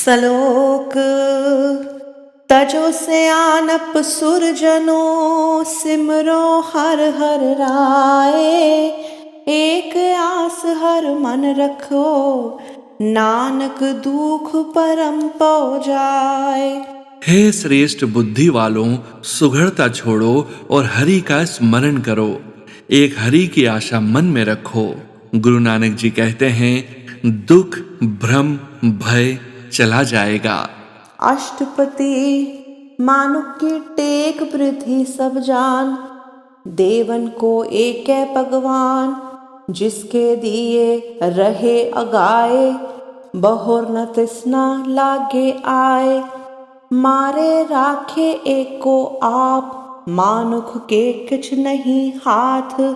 सलोक तजो से आनप सुरजनो सिमरो हर हर राय। एक आस हर मन रखो नानक दुख परम पौ जाए। हे श्रेष्ठ बुद्धि वालों, सुघड़ता छोड़ो और हरि का स्मरण करो। एक हरि की आशा मन में रखो। गुरु नानक जी कहते हैं, दुख भ्रम भय चला जाएगा। अष्टपति मानुक की टेक वृद्धि सब जान। देवन को एक भगवान जिसके दिए रहे अगाए। बहुर न तृष्णा लागे आए मारे राखे एको आप। मानुख के किछ नहीं हाथ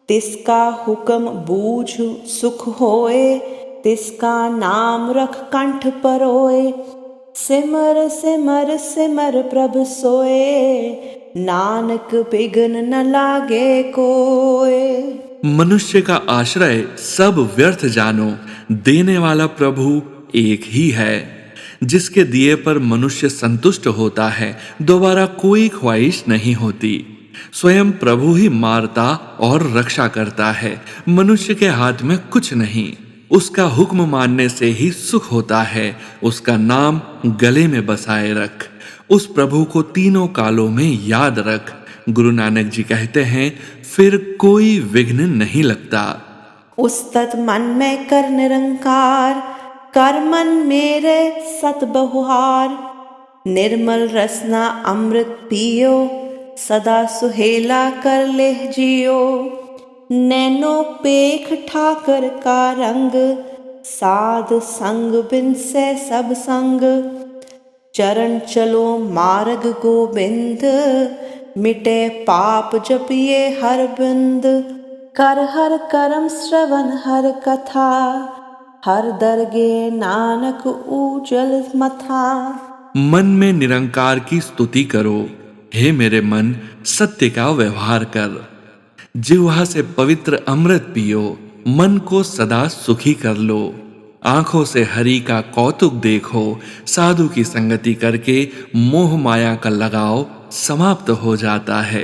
तिसका हुक्म बूझ सुख होए। तिसका नाम रख कंठ परोए। सिमर सिमर सिमर प्रभ सोए नानक बिघ्न न लागे कोय। मनुष्य का आश्रय सब व्यर्थ जानो, देने वाला प्रभु एक ही है। जिसके दिए पर मनुष्य संतुष्ट होता है, दोबारा कोई ख्वाहिश नहीं होती। स्वयं प्रभु ही मारता और रक्षा करता है। मनुष्य के हाथ में कुछ नहीं। उसका हुक्म मानने से ही सुख होता है। उसका नाम गले में बसाए रख। उस प्रभु को तीनों कालों में याद रख। गुरु नानक जी कहते हैं, फिर कोई विघ्न नहीं लगता। उस तत् मन में कर निरंकार कर मन मेरे सत बहुहार। निर्मल रसना अमृत पियो सदा सुहेला कर लेह जियो। नैनो पेख ठाकर का रंग साध संग बिन से सब संग। चरण चलो मार्ग गोबिंद मिटे पाप जपिए हर बिंद। कर हर करम श्रवण हर कथा हर दरगे नानक ऊजल मथा। मन में निरंकार की स्तुति करो। हे मेरे मन, सत्य का व्यवहार कर। जिह्वा से पवित्र अमृत पियो। मन को सदा सुखी कर लो। आंखों से हरि का कौतुक देखो। साधु की संगति करके मोह माया का लगाव समाप्त हो जाता है।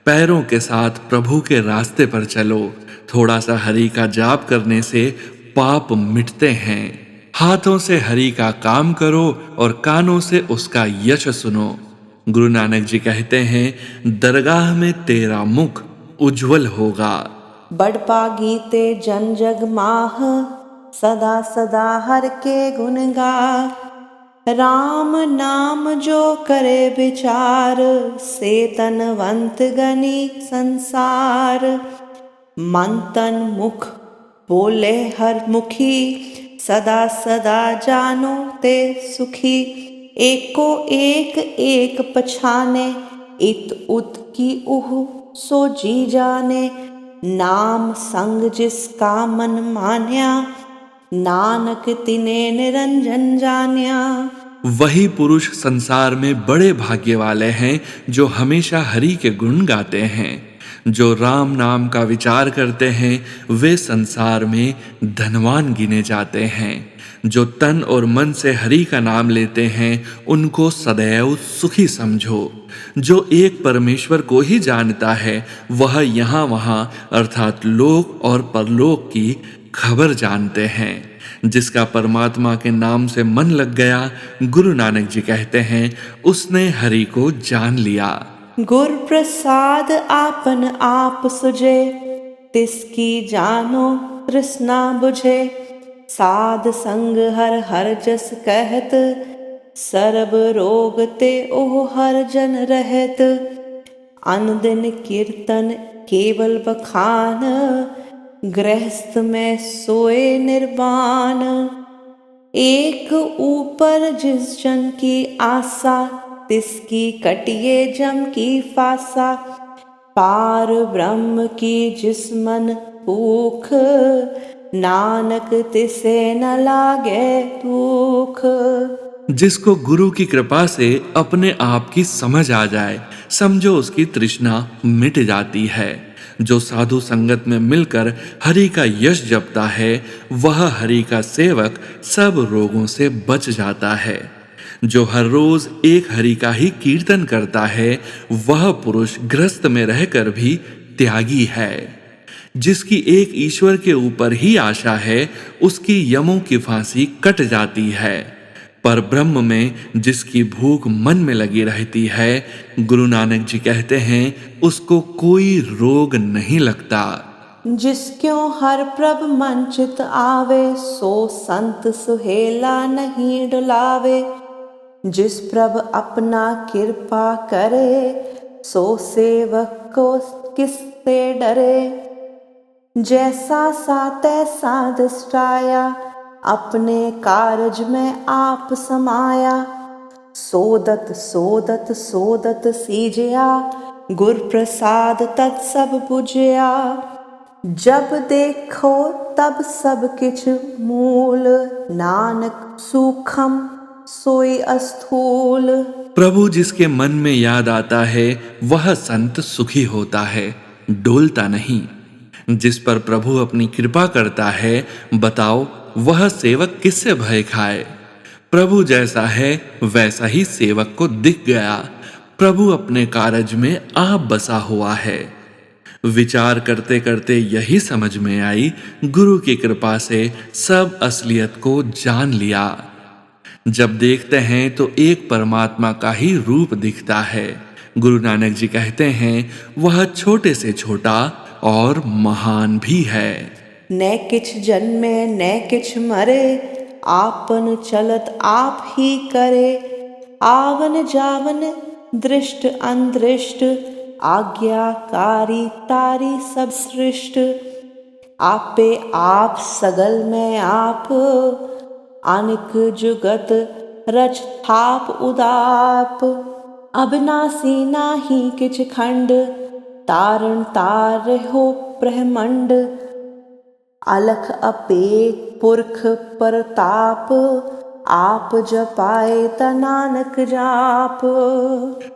पैरों के साथ प्रभु के रास्ते पर चलो। थोड़ा सा हरि का जाप करने से पाप मिटते हैं। हाथों से हरि का काम करो और कानों से उसका यश सुनो। गुरु नानक जी कहते हैं, दरगाह में तेरा मुख उज्जवल होगा। बड़पा गीते जन जग माह सदा सदा हर के गुण गा। राम नाम जो करे विचार से तनवंत गनी संसार। मन तन मुख बोले हर मुखी सदा सदा जानो ते सुखी। एको एक एक पछाने इत उत की उह सो जी जाने। नाम संग जिसका मन मान्या नानक तिने निरंजन जान्या। वही पुरुष संसार में बड़े भाग्य वाले हैं जो हमेशा हरि के गुण गाते हैं। जो राम नाम का विचार करते हैं वे संसार में धनवान गिने जाते हैं। जो तन और मन से हरि का नाम लेते हैं उनको सदैव सुखी समझो। जो एक परमेश्वर को ही जानता है वह यहाँ वहाँ अर्थात लोक और परलोक की खबर जानते हैं। जिसका परमात्मा के नाम से मन लग गया, गुरु नानक जी कहते हैं, उसने हरि को जान लिया। गुर प्रसाद आपन आप सुझे तिसकी जानो तृष्णा बुझे। साध संग हर हर जस कहत सर्ब रोग ते ओह हर जन रहत। अनुदिन कीर्तन केवल बखान गृहस्थ में सोए निर्वाण। एक ऊपर जिस जन की आशा तिसकी कटिए जम की फासा। पार ब्रह्म की जिस मन भूख नानक तिसे न लागे दुख। जिसको गुरु की कृपा से अपने आप की समझ आ जाए, समझो उसकी तृष्णा मिट जाती है। जो साधु संगत में मिलकर हरि का यश जपता है वह हरि का सेवक सब रोगों से बच जाता है। जो हर रोज एक हरि का ही कीर्तन करता है वह पुरुष गृहस्थ में रहकर भी त्यागी है। जिसकी एक ईश्वर के ऊपर ही आशा है उसकी यमों की फांसी कट जाती है। पर ब्रह्म में जिसकी भूख मन में लगी रहती है, गुरु नानक जी कहते हैं, उसको कोई रोग नहीं लगता। जिसक्यों हर प्रभ मन चित आवे, सो संत सुहेला नहीं डुलावे। जिस प्रभ अपना कृपा करे, सो सेवक को किससे डरे। जैसा सा तैसा दृष्टाया, अपने कारज में आप समाया। सोदत सोदत सोदत सीजया, गुर प्रसाद तत् सब बुझया। जब देखो तब सब किछ मूल, नानक सूखम सोई अस्थूल। प्रभु जिसके मन में याद आता है वह संत सुखी होता है, डोलता नहीं। जिस पर प्रभु अपनी कृपा करता है, बताओ वह सेवक किससे भय खाए। प्रभु जैसा है वैसा ही सेवक को दिख गया। प्रभु अपने कारज में आप बसा हुआ है। विचार करते करते यही समझ में आई, गुरु की कृपा से सब असलियत को जान लिया। जब देखते हैं तो एक परमात्मा का ही रूप दिखता है। गुरु नानक जी कहते हैं, वह छोटे से छोटा और महान भी है। न किछ जन्मे न किछ मरे, आपन चलत आप ही करे। आवन जावन दृष्ट अनदृष्ट, आज्ञाकारी तारी सब सृष्ट। आपे आप सगल में आप, अनिक जुगत रच थाप उदाप। अविनाशी नाही किछ खंड, तारण तार हो ब्रह्मंड। अलख अपेत पुरख परताप, आप जपाए ता नानक जाप।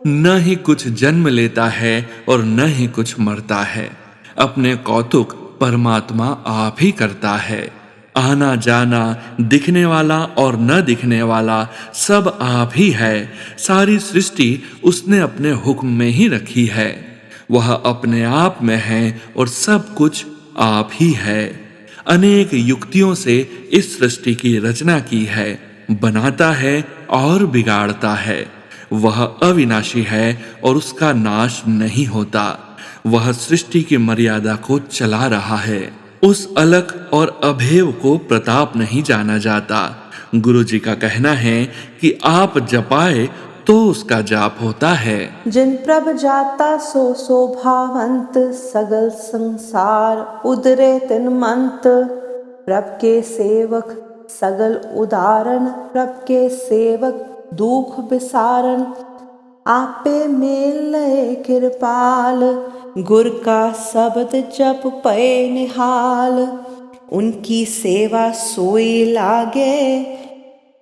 न ही कुछ जन्म लेता है और न ही कुछ मरता है। अपने कौतुक परमात्मा आप ही करता है। आना जाना, दिखने वाला और न दिखने वाला सब आप ही है। सारी सृष्टि उसने अपने हुक्म में ही रखी है। वह अपने आप में है और सब कुछ आप ही है। अनेक युक्तियों से इस सृष्टि की रचना की है, बनाता है और बिगाड़ता है। वह अविनाशी है और उसका नाश नहीं होता। वह सृष्टि की मर्यादा को चला रहा है। उस अलख और अभेव को प्रताप नहीं जाना जाता। गुरु जी का कहना है कि आप जपाए तो उसका जाप होता है। जिन प्रभ जाता सो शोभावंत, सगल संसार उदरे तिन मंत। प्रभ के सेवक सगल उदाहरण, प्रभ के सेवक दुख विसारण। आपे मेल कृपाल, गुर का शब्द जप पए निहाल। उनकी सेवा सोई लागे,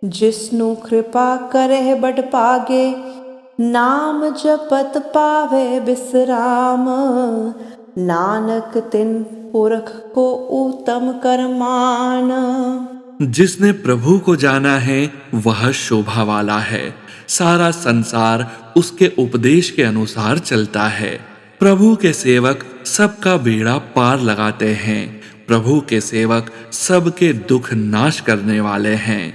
जिसनु कृपा करे बड़ पागे। नाम जपत पावे विश्राम, नानक तिन पुरख को उत्तम करमान। जिसने प्रभु को जाना है वह शोभा वाला है। सारा संसार उसके उपदेश के अनुसार चलता है। प्रभु के सेवक सबका बेड़ा पार लगाते हैं। प्रभु के सेवक सबके दुख नाश करने वाले हैं।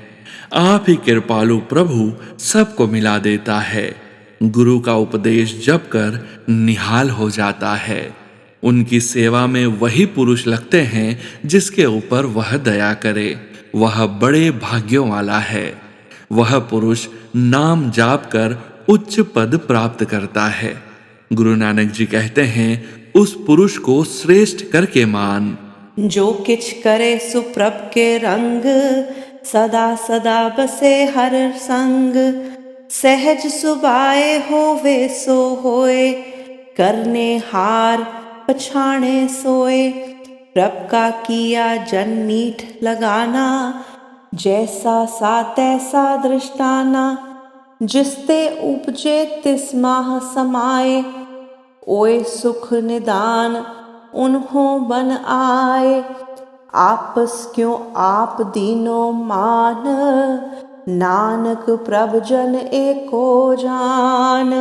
आप ही कृपालु प्रभु सबको मिला देता है। गुरु का उपदेश जप कर निहाल हो जाता है। उनकी सेवा में वही पुरुष लगते हैं जिसके ऊपर वह दया करे। वह बड़े भाग्यों वाला है। वह पुरुष नाम जाप कर उच्च पद प्राप्त करता है। गुरु नानक जी कहते हैं, उस पुरुष को श्रेष्ठ करके मान। जो किछ करे सुप्रभ के रंग, सदा सदा बसे हर संग। सहज सुबाए होवे सो होए, करने हार पछाणे सोए। प्रभ का किया जन मीठ लगाना, जैसा सा तैसा दृष्टाना। जिसते उपजे तिस माह समाए, ओए सुख निदान उन्हों बन आए। आपस क्यों आप दीनो मान, नानक प्रभ जन एको जान।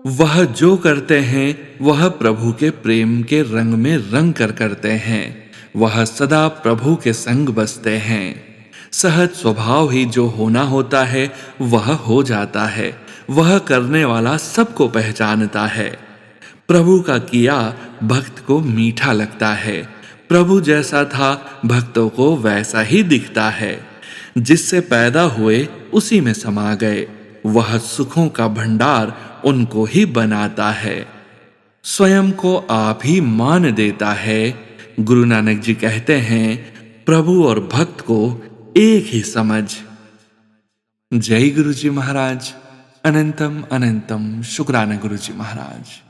वह जो करते हैं वह प्रभु के प्रेम के रंग में रंग कर करते हैं। वह सदा प्रभु के संग बसते हैं। सहज स्वभाव ही जो होना होता है वह हो जाता है। वह करने वाला सबको पहचानता है। प्रभु का किया भक्त को मीठा लगता है। प्रभु जैसा था भक्तों को वैसा ही दिखता है। जिससे पैदा हुए उसी में समा गए। वह सुखों का भंडार उनको ही बनाता है। स्वयं को आप ही मान देता है। गुरु नानक जी कहते हैं, प्रभु और भक्त को एक ही समझ। जय गुरु जी महाराज। अनंतम अनंतम शुक्राना गुरु जी महाराज।